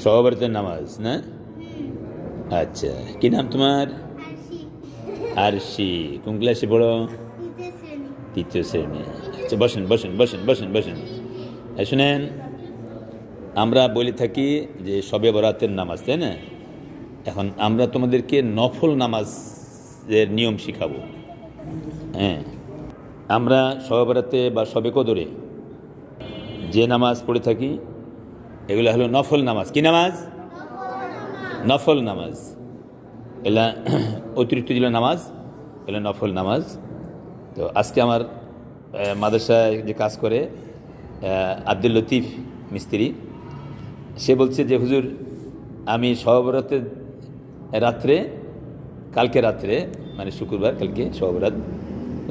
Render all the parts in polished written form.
সহবরাতের নামাজ না? আচ্ছা, কি নাম তোমার? আরশি। কোন ক্লাসে পড়ো? তৃতীয় শ্রেণী। আচ্ছা, বসেন বসেন বসেন বসেন বসেন। শুনেন, আমরা বলে থাকি যে শবে বরাতের নামাজ, তাই না? এখন আমরা তোমাদেরকে নফল নামাজের নিয়ম শিখাবো। হ্যাঁ, আমরা শবে বরাতে বা শবে কদরে যে নামাজ পড়ে থাকি এগুলো হলো নফল নামাজ। কি নামাজ? নফল নামাজ। এগুলা অতিরিক্ত যেগুলো নামাজ এগুলো নফল নামাজ। তো আজকে আমার মাদ্রাসায় যে কাজ করে আব্দুল লতিফ মিস্ত্রি, সে বলছে যে হুজুর, আমি শবে বরাতের রাত্রে, কালকে রাত্রে মানে শুক্রবার, কালকে শবে বরাত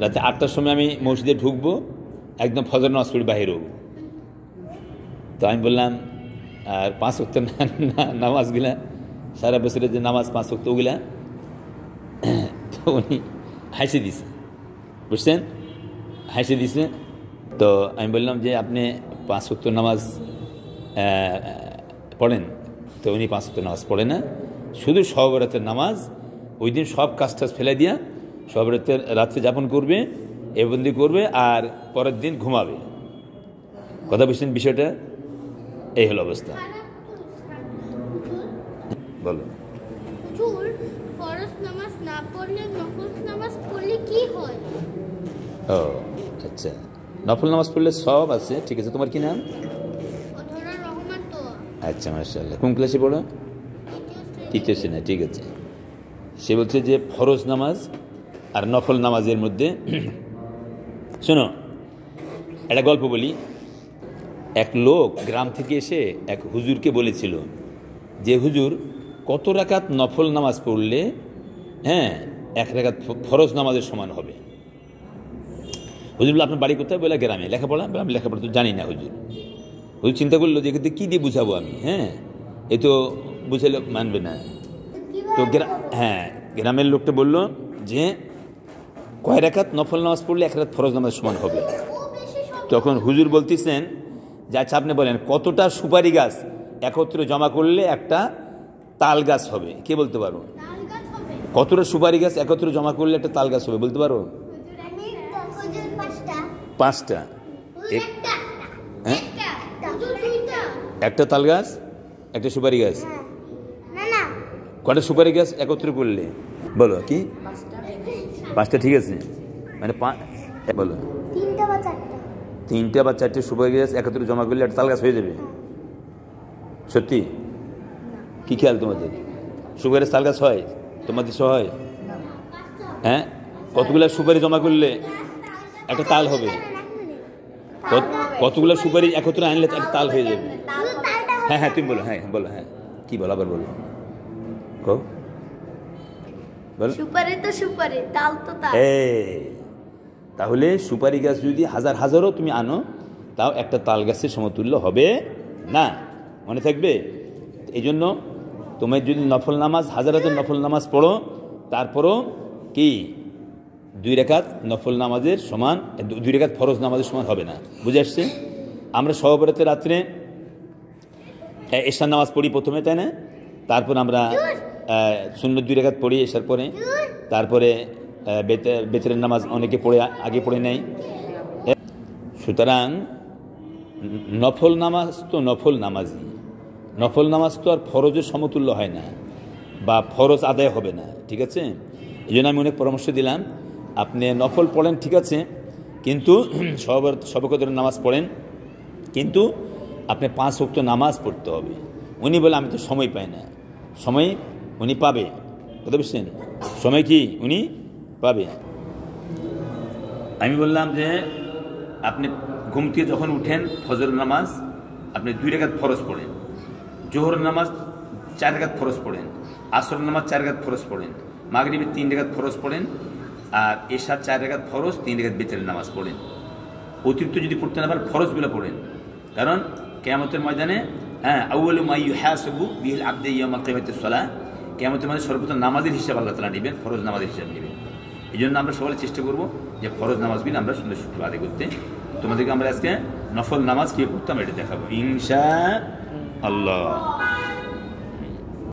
রাতে 8টার সময় আমি মসজিদে ঢুকবো, একদম ফজর নামাজ পড়ে বাহির হবো। তো আমি বললাম, আর 5 ওয়াক্ত নামাজগুলা, সারা বছরের যে নামাজ 5 ওয়াক্ত ওগুলা, তো উনি হাসি দিছে, বুঝছেন, হাসি দিছে। তো আমি বললাম যে আপনি 5 ওয়াক্ত নামাজ পড়েন? তো উনি 5 ওয়াক্ত নামাজ পড়ে না, শুধু শবে বরাতের নামাজ। ওই দিন সব কাজ টাজ ফেলে দিয়া শবে বরাতের রাত্রে যাপন করবে, এবন্দি করবে, আর পরের দিন ঘুমাবে। কথা বুঝছেন বিষয়টা? এই হলো অবস্থা। বলো। ও আচ্ছা, নফল নামাজ পড়লে সব আছে, ঠিক আছে। তোমার কি নাম? আচ্ছা, মাশাআল্লাহ। কোন ক্লাসে পড়ো? তৃতীয় শ্রেণী, ঠিক আছে। সে বলছে যে ফরজ নামাজ আর নফল নামাজের মধ্যে, শোনো একটা গল্প বলি। এক লোক গ্রাম থেকে এসে এক হুজুরকে বলেছিল যে হুজুর, কত রাকাত নফল নামাজ পড়লে 1 রাকাত ফরজ নামাজের সমান হবে? হুজুর বলল, আপনার বাড়ি কোথায়? বলে গ্রামে। লেখাপড়া? আমি লেখাপড়া তো জানি না হুজুর। হুজুর চিন্তা করলো যে এক্ষেত্রে কী দিয়ে বুঝাবো আমি, এ তো বুঝালে মানবে না। তো গ্রামের লোকটা বলল যে কয় রাকাত নফল নামাজ পড়লে 1 রাকাত ফরজ নামাজের সমান হবে? তখন হুজুর বলতেছেন যে আচ্ছা, আপনি বলেন কতটা সুপারি গাছ একত্রে জমা করলে একটা তাল গাছ হবে? কে বলতে পারো? কতটা সুপারি গাছ একত্রে জমা করলে একটা তাল গাছ হবে, বলতে পারো? 5টা। একটা তাল গাছ, একটা সুপারি গাছ। কটা সুপারি গাছ একত্রে করলে? বলো কি? 5টা, ঠিক আছে। মানে বলো 3টা বা 4টে সুপারি গাছ একত্রে জমা করলে একটা তাল গাছ হয়ে যাবে? সত্যি? কি খেয়াল তোমাদের? সুপারি গাছ তাল গাছ হয়? তোমাদের সহ হয়? কতগুলো সুপারি জমা করলে একটা তাল হবে? কতগুলো সুপারি একত্রে আনলে একটা তাল হয়ে যাবে? হ্যাঁ, তুমি বলো। বলো, কি বলো, আবার বলো। সুপারি তো সুপারি, তাল তো তাল। তাহলে সুপারি গাছ যদি হাজারও তুমি আনো, তাও একটা তাল গাছের সমতুল্য হবে না, মনে থাকবে। এই জন্য তুমি যদি নফল নামাজ, হাজার নফল নামাজ পড়ো, তারপরও কি 2 রাকাত নফল নামাজের সমান, 2 রাকাত ফরজ নামাজের সমান হবে না। বুঝে আসছে? আমরা শবে বরাতের রাত্রে এশার নামাজ পড়ি প্রথমে, তাই না? তারপর আমরা সুন্নত 2 রাকাত পড়ি এশার পরে, তারপরে বেতরের নামাজ অনেকে আগে পড়ে নেয়। সুতরাং নফল নামাজ তো নফল নামাজই, নফল নামাজ তো আর ফরজের সমতুল্য হয় না, বা ফরজ আদায় হবে না, ঠিক আছে? এই জন্য আমি অনেক পরামর্শ দিলাম, আপনি নফল পড়েন, ঠিক আছে, কিন্তু শবে কদরের নামাজ পড়েন, কিন্তু আপনি 5 ওয়াক্ত নামাজ পড়তে হবে। উনি বলে আমি তো সময় পাই না। সময় উনি পাবে, কথা বুঝছেন? সময় কি উনি পাবে। আমি বললাম যে আপনি ঘুম থেকে যখন উঠেন, ফজরের নামাজ আপনি 2 রাকাত ফরজ পড়েন, জোহরের নামাজ 4 রাকাত ফরজ পড়েন, আসরের নামাজ 4 রাকাত ফরজ পড়েন, মাগরিবের 3 রাকাত ফরজ পড়েন, আর এশার 4 রাকাত ফরজ, 3 রাকাত বেতরের নামাজ পড়েন। অতিরিক্ত যদি পড়তে না পারেন, ফরজগুলো পড়েন। কারণ কিয়ামতের ময়দানে আউয়ালু মা ইউহাসাবু বিহিল আবদু ইয়াউমা কিয়ামাতিস সালাহ, কিয়ামতের ময়দানে সর্বপ্রথম নামাজের হিসাব আল্লাহ তাআলা নেবেন, ফরজ নামাজের হিসাব নেবেন। এই জন্য আমরা সবাই চেষ্টা করব যে ফরজ নামাজগুলো আমরা সুন্দর সুন্দর আদায় করতে। তোমাদেরকে আমরা আজকে নফল নামাজ কীভাবে পড়তাম এটা দেখাবো ইনশাআল্লাহ।